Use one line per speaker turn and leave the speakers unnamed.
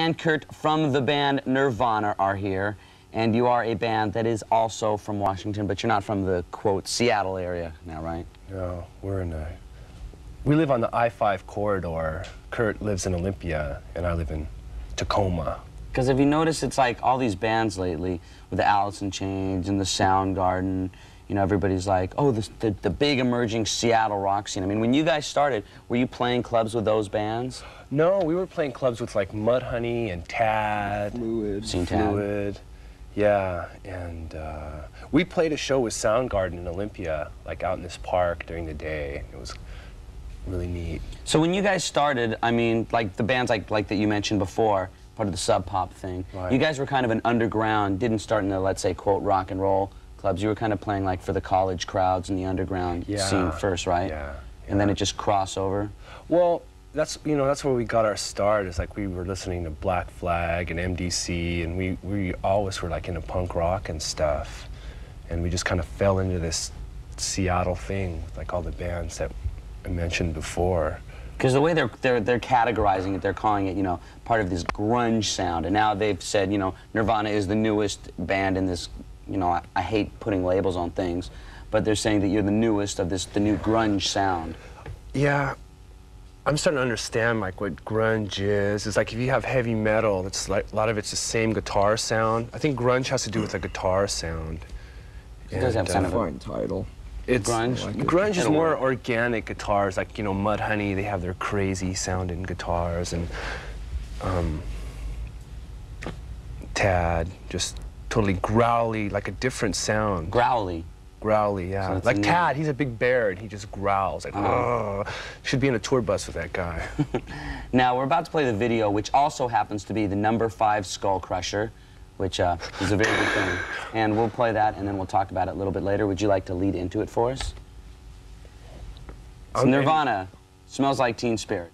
and Kurt from the band Nirvana are here. And you are a band that is also from Washington, but you're not from the, quote, Seattle area now, right?
No, we live on the I-5 corridor. Kurt lives in Olympia, and I live in Tacoma.
Because if you notice, it's like all these bands lately, with the Alice in Chains and the Soundgarden, you know, everybody's like, oh, the big emerging Seattle rock scene. I mean, when you guys started, were you playing clubs with those bands?
No, we were playing clubs with like Mudhoney and Tad. Fluid. Yeah, and we played a show with Soundgarden in Olympia, like out in this park during the day. It was really neat.
So when you guys started, I mean, like the bands like that you mentioned before, part of the Sub Pop thing, right. You guys were kind of an underground, didn't start in the, let's say, quote, rock and roll clubs. You were kind of playing like for the college crowds and the underground scene first, right?
Yeah.
And then it just crossed over?
Well, that's where we got our start. It's like we were listening to Black Flag and MDC, and we always were like into punk rock and stuff. And we just kind of fell into this Seattle thing with like all the bands that I mentioned before.
Because the way they're categorizing it, they're calling it, you know, part of this grunge sound. And now they've said, you know, Nirvana is the newest band in this, you know, I hate putting labels on things, but they're saying that you're the newest of this, the new grunge sound.
Yeah. I'm starting to understand like what grunge is. It's like if you have heavy metal, it's like a lot of it's the same guitar sound. I think grunge has to do with the guitar sound.
It does have kind of a
fine title.
It's
grunge.
Grunge is more organic guitars, like, you know, Mudhoney. They have their crazy sounding guitars, and Tad just totally growly, like a different sound.
Growly.
Growly, yeah. So like Tad, he's a big bear, and he just growls. Like, ugh. Should be in a tour bus with that guy.
Now, we're about to play the video, which also happens to be the #5 Skull Crusher, which is a very good thing. And we'll play that, and then we'll talk about it a little bit later. Would you like to lead into it for us? It's Nirvana, Smells Like Teen Spirit.